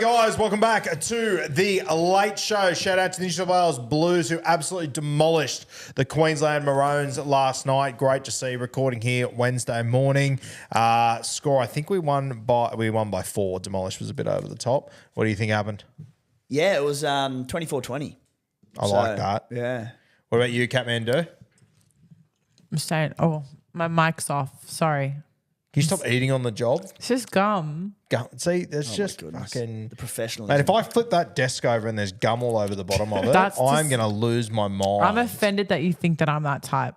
Guys, welcome back to the Late Show. Shout out to the New South Wales Blues who absolutely demolished the Queensland Maroons last night. Great to see. Recording here Wednesday morning. Score, I think we won by 4. Demolished was a bit over the top. What do you think happened? Yeah, it was 24-20. I like that. Yeah. What about you, Catmandu? I'm saying, my mic's off. Sorry. Can you stop eating on the job? It's just gum. See, there's just fucking... The professionalism. Mate, if I flip that desk over and there's gum all over the bottom of it, I'm going to lose my mind. I'm offended that you think that I'm that type.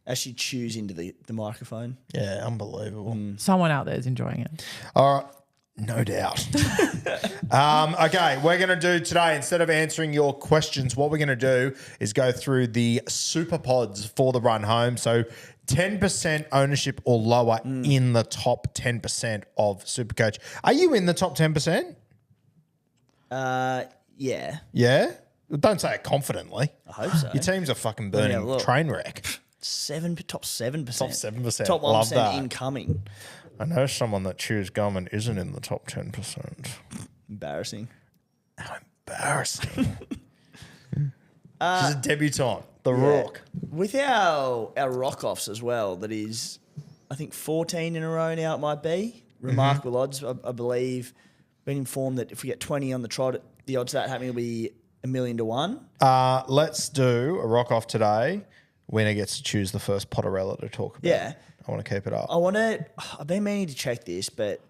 As she chews into the microphone. Yeah, unbelievable. Someone out there is enjoying it. All right. No doubt. Okay, we're going to do today, instead of answering your questions, what we're going to do is go through the super pods for the run home. So 10% ownership or lower in the top 10% of Supercoach. Are you in the top 10%? Yeah. Yeah? Don't say it confidently. I hope so. Your team's a fucking burning train wreck. Top 7%. Top 7%. Top 1% Love that. incoming. I know someone that chews gum and isn't in the top 10%. Embarrassing. How embarrassing. She's a debutante. The Rock. With our rock-offs as well, that is, I think 14 in a row now it might be. Remarkable odds, I believe. Been informed that if we get 20 on the trot, the odds of that happening will be 1,000,000 to 1. Let's do a rock-off today. Winner gets to choose the first Potterella to talk about. Yeah. I want to keep it up. I've been meaning to check this, but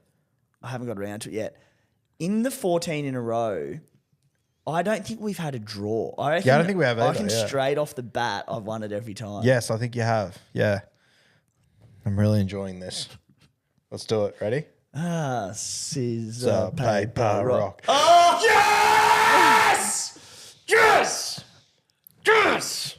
I haven't got around to it yet. In the 14 in a row, I don't think we've had a draw. I don't think we have either. I reckon straight off the bat, I've won it every time. Yes, I think you have. Yeah. I'm really enjoying this. Let's do it. Ready? Scissor, paper, rock. Oh, yes! Yes! Yes!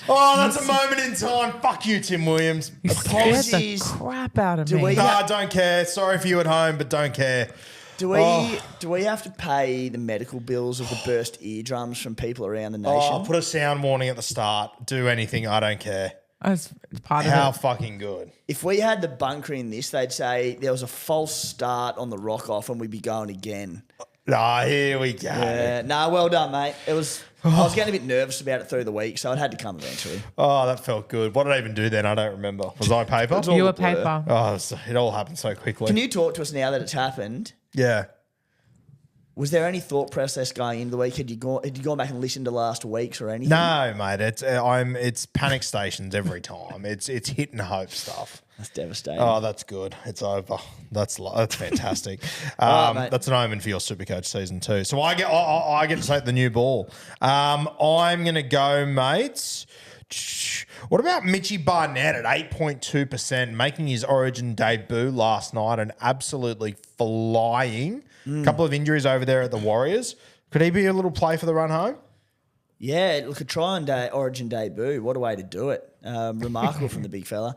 Oh, that's a moment in time. Fuck you, Tim Williams. Apologies. The crap out of me. I don't care. Sorry for you at home, but don't care. Do we have to pay the medical bills of the burst eardrums from people around the nation? Put a sound warning at the start. Do anything. I don't care. It's part of How it. fucking good. If we had the bunker in this, they'd say there was a false start on the rock off and we'd be going again. Here we go. Yeah, well done, mate. I was getting a bit nervous about it through the week, so it had to come eventually. Oh, that felt good. What did I even do then? I don't remember. Was I paper? You were paper. Oh, it all happened so quickly. Can you talk to us now that it's happened? Yeah. Was there any thought process going into the week? Had you gone back and listened to last week's or anything? No, mate. It's panic stations every time. It's hit and hope stuff. That's devastating. Oh, that's good. It's over. That's fantastic. Right, that's an omen for your Supercoach season 2. So I get to take the new ball. I'm gonna go, mates. What about Mitchy Barnett at 8.2%, making his Origin debut last night and absolutely flying? Couple of injuries over there at the Warriors. Could he be a little play for the run home? Yeah, look, a try on Origin debut. What a way to do it. Remarkable from the big fella.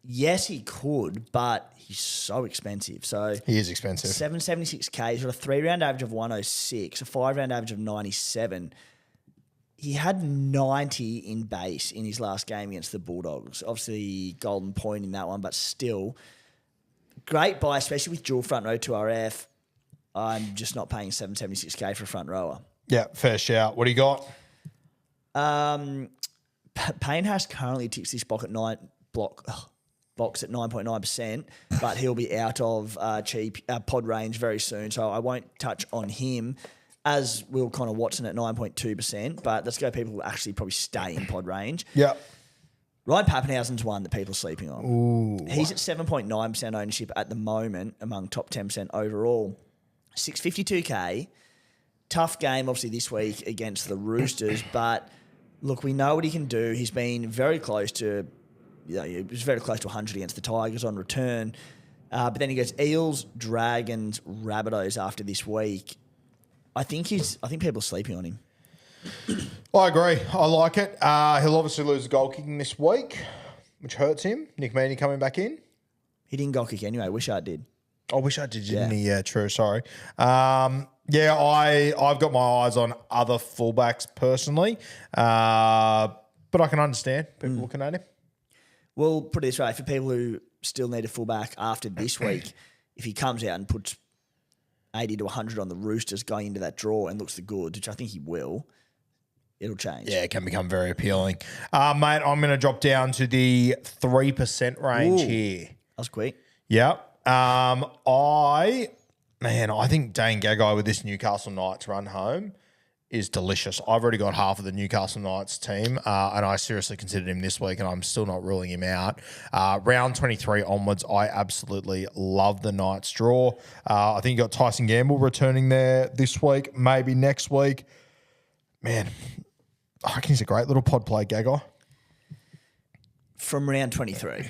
Yes, he could, but he's so expensive. So he is expensive. 776K. He's got a 3-round average of 106, a 5-round average of 97. He had 90 in base in his last game against the Bulldogs. Obviously, golden point in that one, but still, great buy, especially with dual front row 2RF. I'm just not paying 776K for a front rower. Yeah, fair shout. What do you got? Papenhuyzen currently ticks this box at 9.9%, but he'll be out of cheap pod range very soon, so I won't touch on him. As will Connor Watson at 9.2%, but let's go people who actually probably stay in pod range. Yeah. Ryan Papenhuyzen's one that people are sleeping on. Ooh. He's at 7.9% ownership at the moment among top 10% overall. 652K. Tough game, obviously, this week against the Roosters, but look, we know what he can do. He's been very close to, he was very close to 100 against the Tigers on return. But then he goes Eels, Dragons, Rabbitohs after this week. I think people are sleeping on him. I agree. I like it. He'll obviously lose the goal kicking this week, which hurts him. Nick Meaney coming back in. He didn't goal kick anyway. Wishart did. I wish I did, didn't he? Yeah, true. Sorry. I've got my eyes on other fullbacks personally, but I can understand people looking at him. Well, put it this way, for people who still need a fullback after this week, if he comes out and puts 80 to 100 on the Roosters going into that draw and looks the good, which I think he will, it'll change. Yeah, it can become very appealing. Mate, I'm going to drop down to the 3% range here. That was quick. Yep. I think Dane Gagai with this Newcastle Knights run home is delicious. I've already got half of the Newcastle Knights team, and I seriously considered him this week, and I'm still not ruling him out. Round 23 onwards, I absolutely love the Knights draw. I think you got Tyson Gamble returning there this week, maybe next week. Man, I reckon he's a great little pod play, Gagai. From round 23,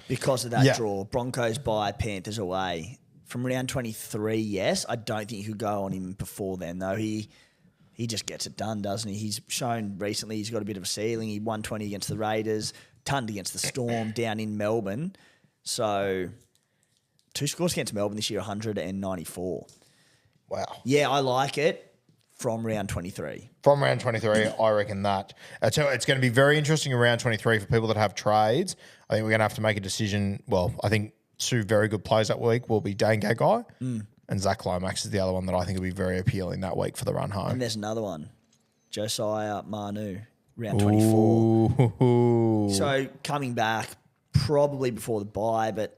because of that draw, Broncos by, Panthers away. From round 23, yes. I don't think you could go on him before then, though. He just gets it done, doesn't he? He's shown recently he's got a bit of a ceiling. He won 20 against the Raiders, tonned against the Storm down in Melbourne. So 2 scores against Melbourne this year, 194. Wow. Yeah, I like it from round 23. From round 23, I reckon that. So it's going to be very interesting in round 23 for people that have trades. I think we're going to have to make a decision. Well, I think 2 very good plays that week will be Dane Gagai and Zach Lomax is the other one that I think will be very appealing that week for the run home. And there's another one, Josiah Manu, round 24. Ooh. So coming back probably before the bye, but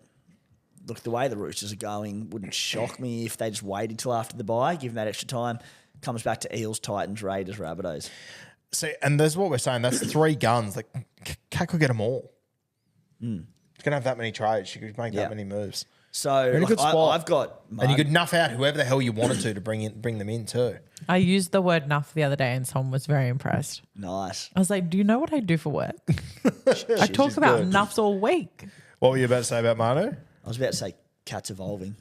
look, the way the Roosters are going wouldn't shock me if they just waited till after the bye, give them that extra time. Comes back to Eels, Titans, Raiders, Rabbitohs. See, and there's what we're saying. That's 3 guns. Like, Cat could get them all. He's going to have that many trades. She could make that many moves. So in a good spot. I've got... And you could nuff out whoever the hell you wanted to bring them in too. I used the word nuff the other day and someone was very impressed. Nice. I was like, do you know what I do for work? I talk about nuffs all week. What were you about to say about Manu? I was about to say Cat's evolving.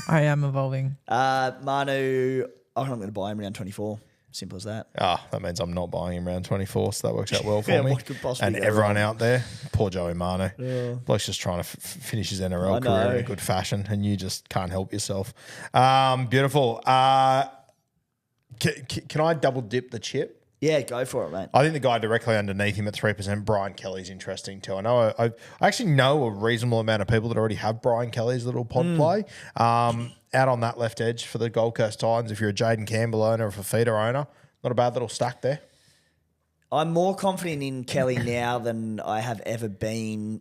I am evolving. Manu, I'm going to buy him around 24. Simple as that. That means I'm not buying him around 24, so that works out well for Yeah, me. what could possibly And go everyone wrong? out there, poor Joey Manu. Bloke's just trying to finish his NRL career in good fashion, and you just can't help yourself. Beautiful. Can I double dip the chip? Yeah, go for it, mate. I think the guy directly underneath him at 3%, Brian Kelly's interesting too. I know I actually know a reasonable amount of people that already have Brian Kelly's little pod play. Out on that left edge for the Gold Coast Titans, if you're a Jaden Campbell owner or a Fafita owner, not a bad little stack there. I'm more confident in Kelly now than I have ever been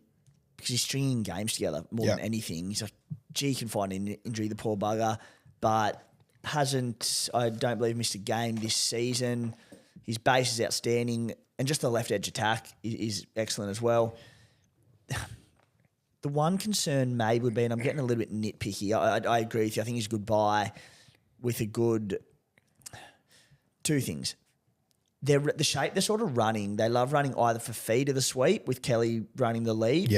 because he's stringing games together more than anything. He's like, gee, he can find an injury, the poor bugger, but hasn't, I don't believe, missed a game this season. His base is outstanding, and just the left edge attack is excellent as well. The one concern maybe would be, and I'm getting a little bit nitpicky, I agree with you. I think he's a good buy with a good... 2 things. The shape they're sort of running, they love running either for feed of the sweep with Kelly running the lead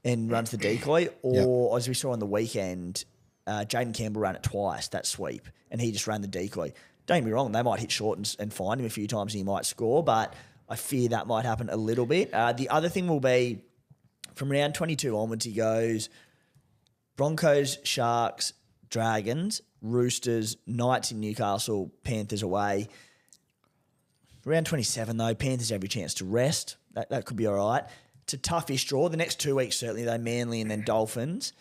and runs the decoy, or as we saw on the weekend, Jaden Campbell ran it twice, that sweep, and he just ran the decoy. Don't get me wrong, they might hit short and find him a few times and he might score, but I fear that might happen a little bit. The other thing will be, from round 22 onwards, he goes Broncos, Sharks, Dragons, Roosters, Knights in Newcastle, Panthers away. Round 27, though, Panthers every chance to rest. That could be all right. It's a toughish draw. The next 2 weeks, certainly, though, Manly and then Dolphins.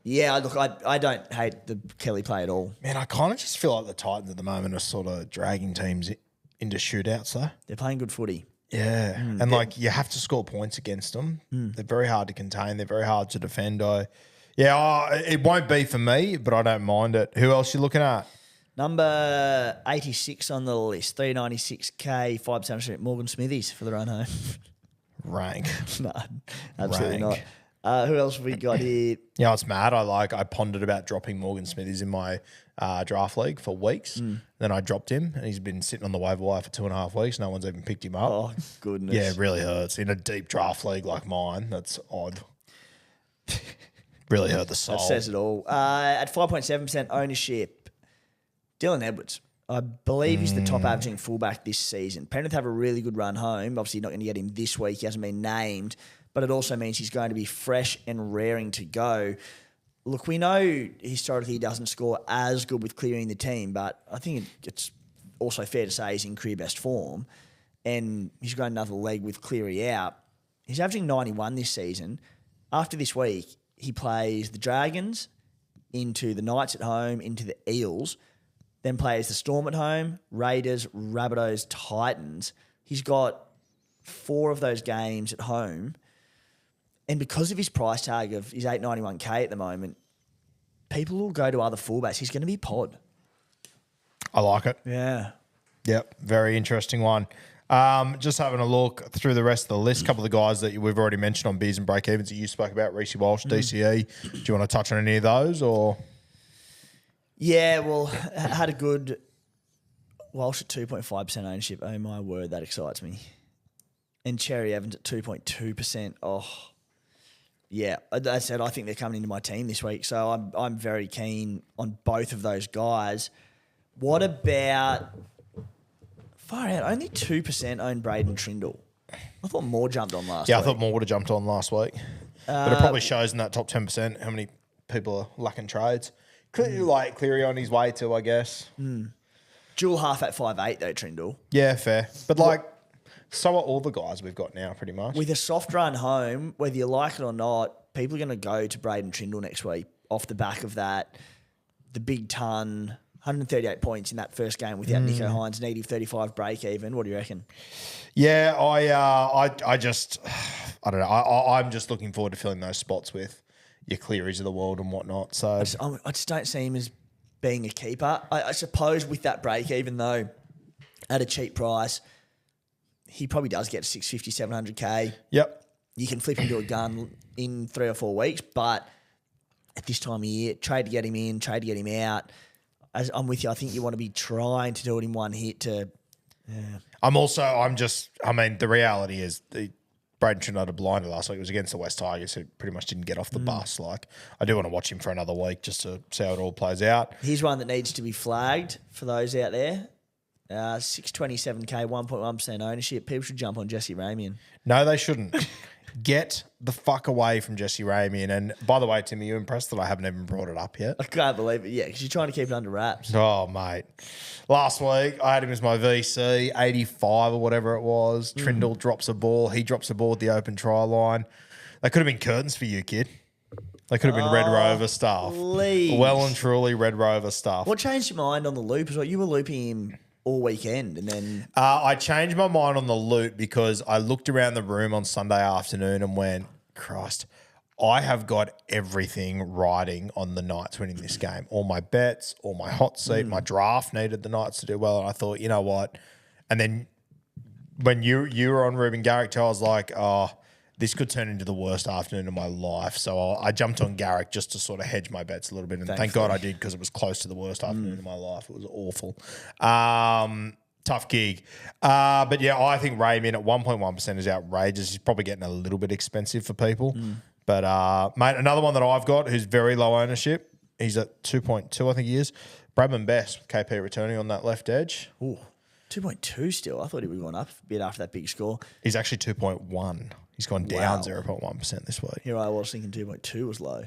Yeah, look, I don't hate the Kelly play at all. Man, I kind of just feel like the Titans at the moment are sort of dragging teams into shootouts, though. They're playing good footy. Yeah. And, like, you have to score points against them. They're very hard to contain. They're very hard to defend. It won't be for me, but I don't mind it. Who else you looking at? Number 86 on the list, 396K, 5% Morgan Smithies for the run home. Rank. No, absolutely Rank. not. Who else have we got here? Yeah, it's mad. I pondered about dropping Morgan Smithies in my draft league for weeks. Then I dropped him, and he's been sitting on the waiver wire for 2.5 weeks. No one's even picked him up. Oh, goodness. Yeah, it really hurts. In a deep draft league like mine, that's odd. Really hurt the soul. That says it all. At 5.7% ownership, Dylan Edwards. I believe he's the top averaging fullback this season. Penrith have a really good run home. Obviously, you're not going to get him this week. He hasn't been named. But it also means he's going to be fresh and raring to go. Look, we know historically he doesn't score as good with clearing the team, but I think it's also fair to say he's in career best form. And he's got another leg with Cleary out. He's averaging 91 this season. After this week, he plays the Dragons, into the Knights at home, into the Eels, then plays the Storm at home, Raiders, Rabbitohs, Titans. He's got 4 of those games at home. And because of his price tag of his $891K at the moment, people will go to other fullbacks. He's going to be pod. I like it. Yeah. Yep, very interesting one. Just having a look through the rest of the list, a couple of the guys that we've already mentioned on beers and break-evens that you spoke about, Reece Walsh, DCE. Do you want to touch on any of those? Or Yeah, well, had a good Walsh at 2.5% ownership. Oh, my word, that excites me. And Cherry Evans at 2.2%. Oh, yeah. As I said, I think they're coming into my team this week, so I'm very keen on both of those guys. What about... Far out, only 2% own Braden Trindle. I thought more jumped on last week. yeah, I thought more would have jumped on last week, but it probably shows in that top 10% how many people are lacking trades. Cleary on his way to, I guess. Dual half at 5'8", though, Trindle. Yeah, fair, but so are all the guys we've got now, pretty much. With a soft run home, whether you like it or not, people are going to go to Braden Trindle next week off the back of that. The big ton... 138 points in that first game without Nico Hines, negative 35 break even. What do you reckon? Yeah, I don't know. I'm just looking forward to filling those spots with your Clearys of the world and whatnot. So I just don't see him as being a keeper. I suppose with that break even though, at a cheap price, he probably does get 650, 700K. Yep. You can flip him to a gun in 3 or 4 weeks, but at this time of year, trade to get him in, trade to get him out. As I'm with you, I think you want to be trying to do it in one hit to... Yeah. The reality is Braden Trindle had a blinder last week. It was against the West Tigers, who pretty much didn't get off the bus. I do want to watch him for another week just to see how it all plays out. Here's one that needs to be flagged for those out there. 627K, 1.1% ownership. People should jump on Jesse Ramian. No, they shouldn't. Get the fuck away from Jesse Ramian. And by the way, Tim, are you impressed that I haven't even brought it up yet? I can't believe it. Yeah, because you're trying to keep it under wraps. Oh, mate. Last week, I had him as my VC, 85 or whatever it was. Trindle drops a ball. He drops a ball at the open try line. They could have been curtains for you, kid. They could have been Red Rover stuff. Please. Well and truly Red Rover stuff. What changed your mind on the loop is what you were looping him all weekend and then... I changed my mind on the loop because I looked around the room on Sunday afternoon and went, Christ, I have got everything riding on the Knights winning this game. All my bets, all my hot seat, my draft needed the Knights to do well. And I thought, you know what? And then when you were on Ruben Garrick, I was like, oh, this could turn into the worst afternoon of my life. So I jumped on Garrick just to sort of hedge my bets a little bit. And thank God I did because it was close to the worst afternoon of my life. It was awful. Tough gig. But yeah, I think Rayman at 1.1% is outrageous. He's probably getting a little bit expensive for people. But, mate, another one that I've got who's very low ownership, he's at 2.2, I think he is. Bradman Best, KP returning on that left edge. Ooh, 2.2 still. I thought he would have gone up a bit after that big score. He's actually 2.1. He's gone down 0.1% this week. Here I was thinking 2.2 was low.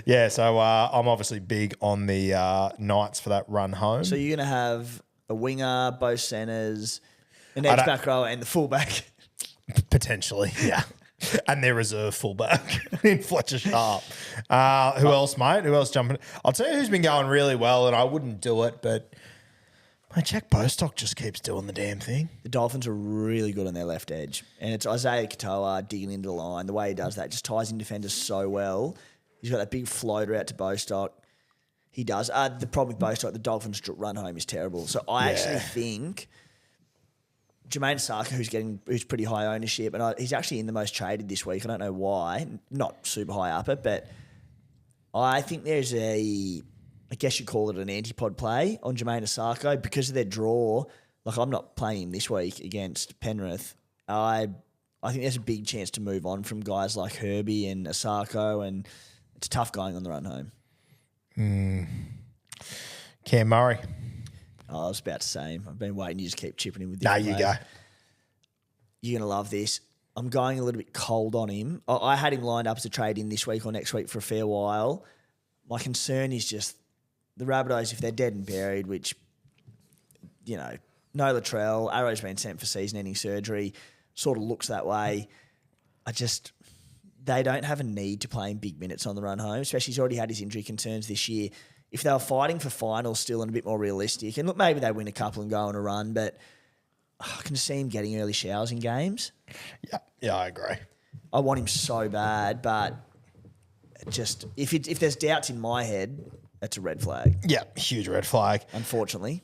Yeah, so I'm obviously big on the Knights for that run home. So you're going to have a winger, both centres, an edge back rower and the fullback. Potentially, yeah. And their reserve fullback in Fletcher Sharp. Who else, mate? Who else jumping? I'll tell you who's been going really well, and I wouldn't do it, but Jack Bostock just keeps doing the damn thing. The Dolphins are really good on their left edge. And it's Isaiah Katoa digging into the line. The way he does that just ties in defenders so well. He's got that big floater out to Bostock. He does. The problem with Bostock, the Dolphins' run home is terrible. So I actually think Jermaine Saka, who's pretty high ownership, and he's actually in the most traded this week. I don't know why. Not super high up it, but I think there's I guess you call it an antipod play on Jermaine Asako because of their draw. Like, I'm not playing him this week against Penrith. I think there's a big chance to move on from guys like Herbie and Asako, and it's tough going on the run home. Cam Murray. Oh, I was about to say him. I've been waiting. You just keep chipping him with this. Nah, you go. You're going to love this. I'm going a little bit cold on him. I had him lined up as a trade in this week or next week for a fair while. My concern is just the Rabbitohs, if they're dead and buried, which, you know, no Latrell, Arrow's been sent for season-ending surgery, sort of looks that way. they don't have a need to play in big minutes on the run home, especially he's already had his injury concerns this year. If they were fighting for finals still and a bit more realistic, and look, maybe they win a couple and go on a run, but I can see him getting early showers in games. Yeah, I agree. I want him so bad, but just if there's doubts in my head, that's a red flag. Yeah, huge red flag. Unfortunately.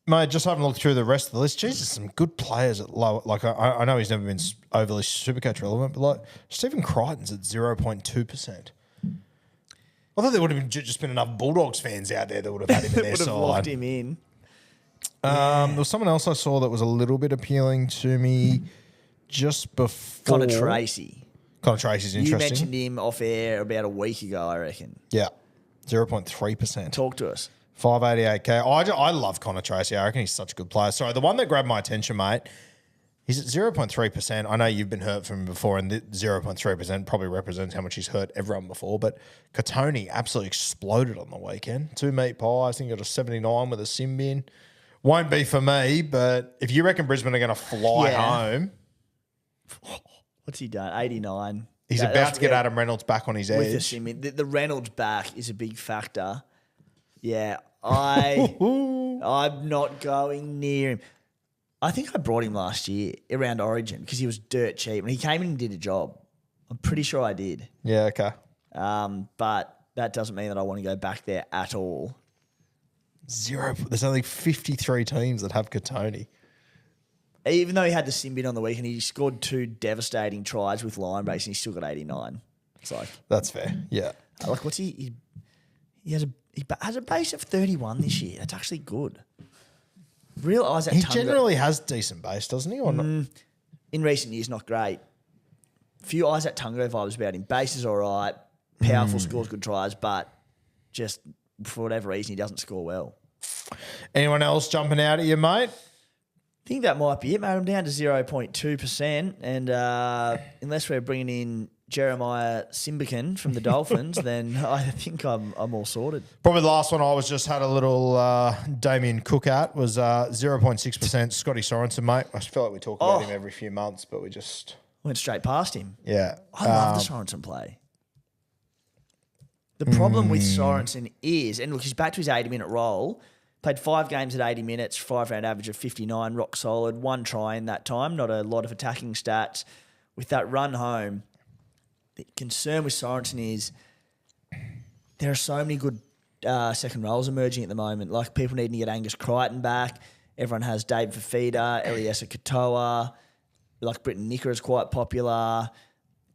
Mate, just having a look through the rest of the list. Jesus, some good players at low. Like I know he's never been overly Supercoach relevant, but like Stephen Crichton's at 0.2%. I thought there would have just been enough Bulldogs fans out there that would have had him in their would side. have locked him in. There was someone else I saw that was a little bit appealing to me just before. Connor Tracy. Connor Tracy's interesting. You mentioned him off air about a week ago, I reckon. Yeah, 0.3%. Talk to us. 588k. I love Connor Tracy. I reckon he's such a good player. Sorry, the one that grabbed my attention, mate, he's at 0.3%. I know you've been hurt from him before, and 0.3% probably represents how much he's hurt everyone before. But Katoni absolutely exploded on the weekend. 2 meat pies. I think he got a 79 with a sim bin. Won't be for me, but if you reckon Brisbane are going to fly home. What's he done? 89. He's about to get Adam Reynolds back on his edge. With the sim bin. The Reynolds back is a big factor. Yeah, I'm not going near him. I think I brought him last year around Origin because he was dirt cheap and he came in and did a job. I'm pretty sure I did. Yeah, okay. But that doesn't mean that I want to go back there at all. There's only 53 teams that have Katoni. Even though he had the sim bin on the weekend, he scored 2 devastating tries with line breaks and he still got 89. It's like that's fair. Yeah. Like what's he has a base of 31 this year. That's actually good. Real Isaac He Tungo, generally has decent base, doesn't he? Or not? in recent years, not great. Few Isaac Tungo vibes about him. Base is all right. Powerful, scores good tries, but just for whatever reason, he doesn't score well. Anyone else jumping out at you, mate? I think that might be it, mate. I'm down to 0.2%. And unless we're bringing in Jeremiah Simbican from the Dolphins, then I think I'm all sorted. Probably the last one I was had a little Damien Cook at was 0.6%. Scotty Sorensen, mate. I feel like we talk about him every few months, but we just went straight past him. Yeah. I love the Sorensen play. The problem with Sorensen is, and look, he's back to his 80-minute role, played 5 games at 80 minutes, 5-round average of 59, rock solid, 1 try in that time, not a lot of attacking stats. With that run home, the concern with Sorensen is there are so many good second roles emerging at the moment. Like people need to get Angus Crichton back. Everyone has Dave Fafita, Eliesa Katoa. Like Britton Nicker is quite popular.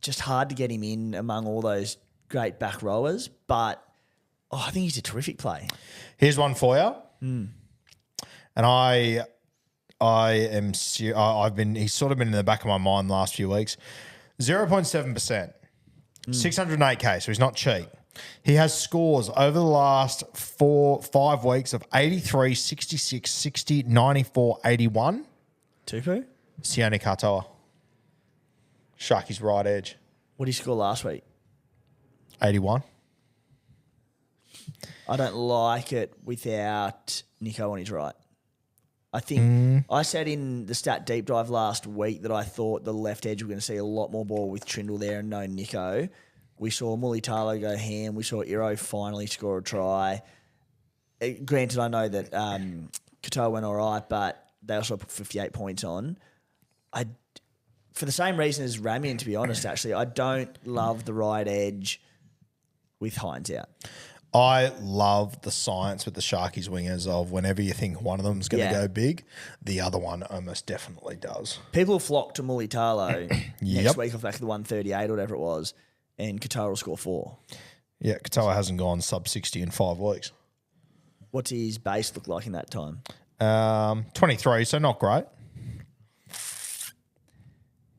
Just hard to get him in among all those great back rowers. But I think he's a terrific play. Here's one for you. And I've been, he's sort of been in the back of my mind the last few weeks. 0.7%. 608k, so he's not cheap. He has scores over the last 5 weeks of 83, 66, 60, 94, 81. Tupu? Sione Katoa. Sharky's right edge. What did he score last week? 81. I don't like it without Nico on his right. I think I said in the stat deep dive last week that I thought the left edge were going to see a lot more ball with Trindle there and no Nico. We saw Mulitalo go ham. We saw Iro finally score a try. Granted, I know that Katoa went all right, but they also put 58 points on. For the same reason as Ramian, to be honest, actually, I don't love the right edge with Hines out. I love the science with the Sharkies wingers of whenever you think one of them's going to go big, the other one almost definitely does. People flock to Mulitalo Yep. next week off back of the 138 or whatever it was, and Katoa will score 4. Yeah, Katoa hasn't gone sub 60 in 5 weeks. What's his base look like in that time? 23, so not great.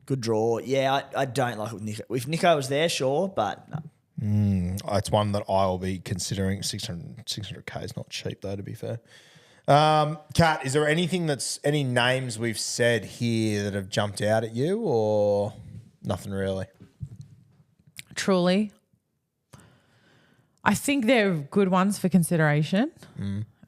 Good draw. Yeah, I don't like it with Nico. If Nico was there, sure, but no. It's one that I will be considering. 600k is not cheap, though, to be fair. Kat, is there any names we've said here that have jumped out at you, or nothing really? Truly. I think they're good ones for consideration.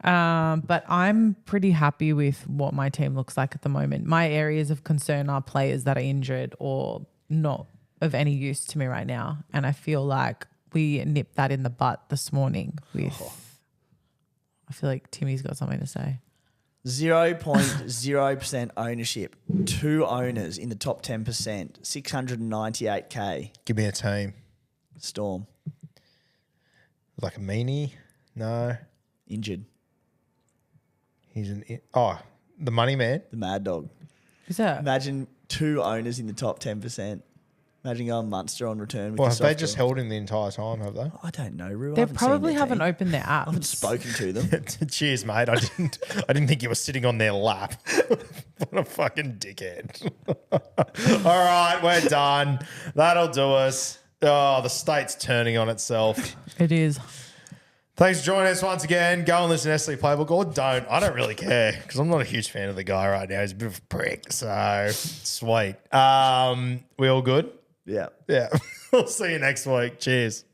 But I'm pretty happy with what my team looks like at the moment. My areas of concern are players that are injured or not of any use to me right now. And I feel like we nipped that in the butt this morning with I feel like Timmy's got something to say. 0.0% ownership. 2 owners in the top 10%. 698K. Give me a team. Storm. Like a meanie? No. Injured. He's the money man. The Mad Dog. Is that? Imagine 2 owners in the top 10%. Imagine going Munster on return with Well, your have they soft just draw. held him the entire time, have they? I don't know, Roo. I They haven't seen probably their haven't team. opened their I haven't apps. spoken to them. Cheers, mate. I didn't think you were sitting on their lap. What a fucking dickhead. All right, we're done. That'll do us. Oh, the state's turning on itself. It is. Thanks for joining us once again. Go and listen to Nestle Playbook or don't. I don't really care because I'm not a huge fan of the guy right now. He's a bit of a prick. So, sweet. We all good? Yeah. Yeah. We'll see you next week. Cheers.